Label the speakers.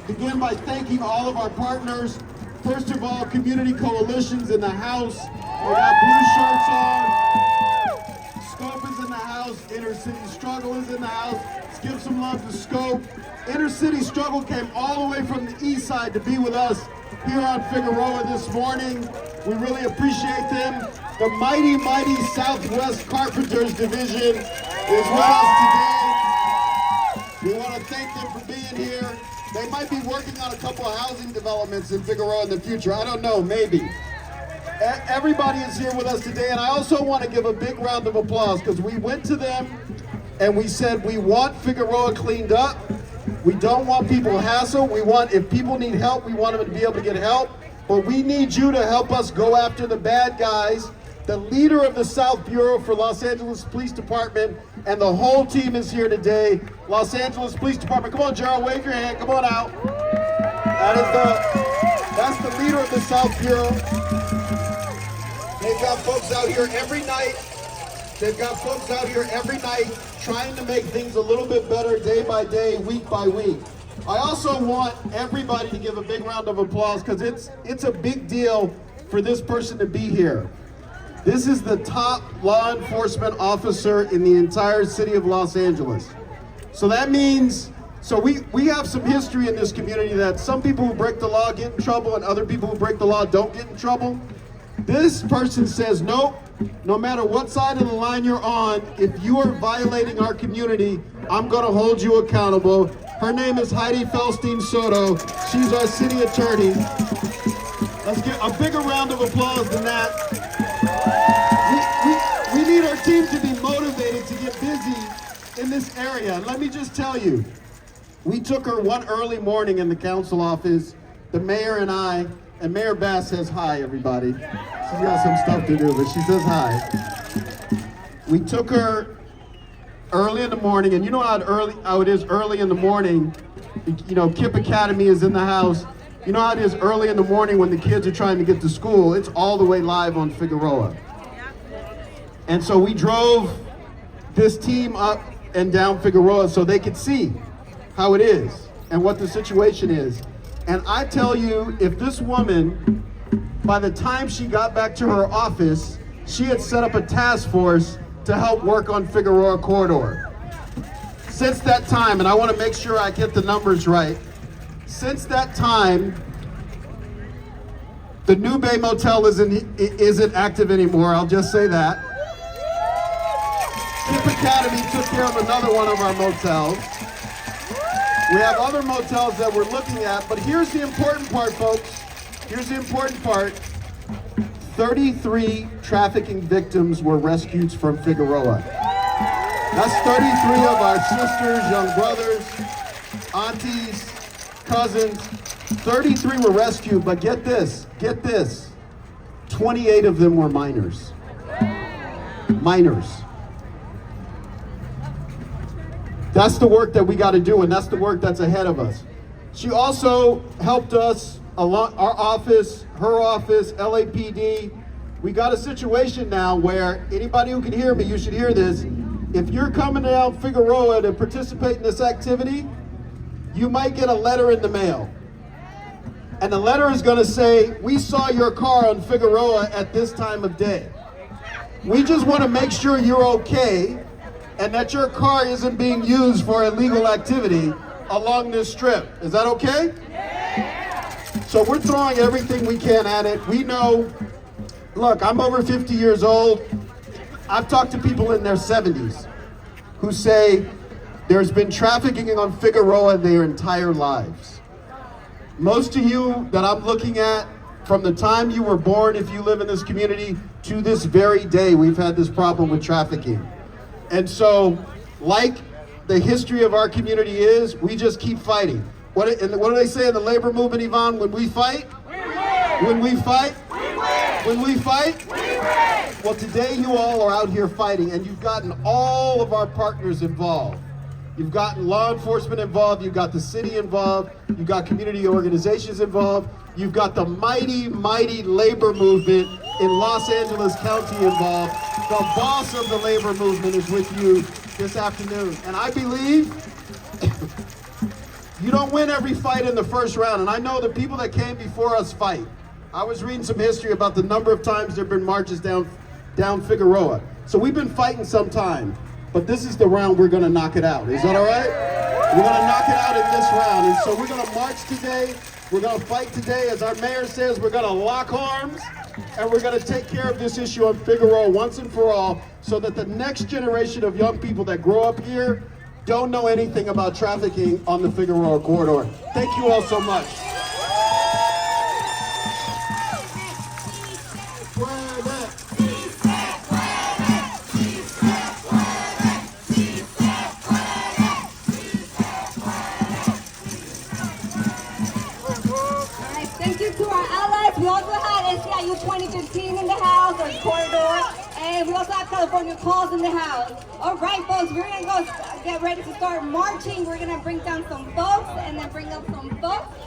Speaker 1: begin by thanking all of our partners. First of all, community coalitions in the house. We got blue shirts on. Scope is in the house. Inner City Struggle is in the house. Let's give some love to Scope. Inner City Struggle came all the way from the east side to be with us here on Figueroa this morning. We really appreciate them. The mighty, mighty Southwest Carpenters Division is with us today. We want to thank them for being here. They might be working on a couple of housing developments in Figueroa in the future. I don't know, maybe. Everybody is here with us today, and I also want to give a big round of applause because we went to them and we said we want Figueroa cleaned up. We don't want people hassle. We want, if people need help, we want them to be able to get help. But we need you to help us go after the bad guys. The leader of the South Bureau for Los Angeles Police Department and the whole team is here today. Los Angeles Police Department, come on, Gerald, wave your hand, come on out. That's the leader of the South Bureau. They've got folks out here every night. They've got folks out here every night trying to make things a little bit better day by day, week by week. I also want everybody to give a big round of applause because it's a big deal for this person to be here. This is the top law enforcement officer in the entire city of Los Angeles. So that means, we have some history in this community that some people who break the law get in trouble and other people who break the law don't get in trouble. This person says, nope, no matter what side of the line you're on, if you are violating our community, I'm gonna hold you accountable. Her name is Heidi Felstein Soto. She's our city attorney. Let's get a bigger round of applause than that. We need our team to be motivated to get busy in this area. And let me just tell you, we took her one early morning in the council office, the mayor and I, and Mayor Bass says hi, everybody. She's got some stuff to do, but she says hi. We took her early in the morning, and you know how it is early in the morning. You know, KIPP Academy is in the house. You know how it is early in the morning when the kids are trying to get to school. It's all the way live on Figueroa. And so we drove this team up and down Figueroa so they could see how it is and what the situation is. And I tell you, if this woman, by the time she got back to her office, she had set up a task force to help work on Figueroa Corridor. Since that time, and I want to make sure I get the numbers right, since that time, the New Bay Motel isn't active anymore, I'll just say that. KIPP Academy took care of another one of our motels. We have other motels that we're looking at, but here's the important part, folks. Here's the important part. 33 trafficking victims were rescued from Figueroa. That's 33 of our sisters, young brothers, aunties, cousins. 33 were rescued, but get this, 28 of them were minors. Minors. That's the work that we got to do, and that's the work that's ahead of us. She also helped us, our office, her office, LAPD. We got a situation now where anybody who can hear me, you should hear this. If you're coming down Figueroa to participate in this activity, you might get a letter in the mail. And the letter is going to say, we saw your car on Figueroa at this time of day. We just want to make sure you're okay and that your car isn't being used for illegal activity along this strip. Is that okay? Yeah. So we're throwing everything we can at it. We know, look, I'm over 50 years old. I've talked to people in their 70s who say there's been trafficking on Figueroa their entire lives. Most of you that I'm looking at, from the time you were born, if you live in this community, to this very day, we've had this problem with trafficking. And so, like the history of our community is, we just keep fighting. What do they say in the labor movement, Yvonne? When we fight? We win. When we fight? We win. When we fight? We win. Well, today you all are out here fighting, and you've gotten all of our partners involved. You've gotten law enforcement involved, you've got the city involved, you've got community organizations involved, you've got the mighty, mighty labor movement in Los Angeles County involved. The boss of the labor movement is with you this afternoon. And I believe You don't win every fight in the first round, and I know the people that came before us fight. I was reading some history about the number of times there have been marches down Figueroa. So we've been fighting some time, but this is the round we're gonna knock it out. Is that all right? We're gonna knock it out in this round, and so we're gonna march today. We're gonna fight today. As our mayor says, we're gonna lock arms, and we're gonna take care of this issue on Figueroa once and for all, so that the next generation of young people that grow up here don't know anything about trafficking on the Figueroa corridor. Thank you all so much.
Speaker 2: Thank you to our allies. We also had SEIU 2015 in the house, or corridor, and we also have California Calls in the house. All right, folks, we're gonna go get ready to start marching. We're gonna bring down some folks and then bring up some folks.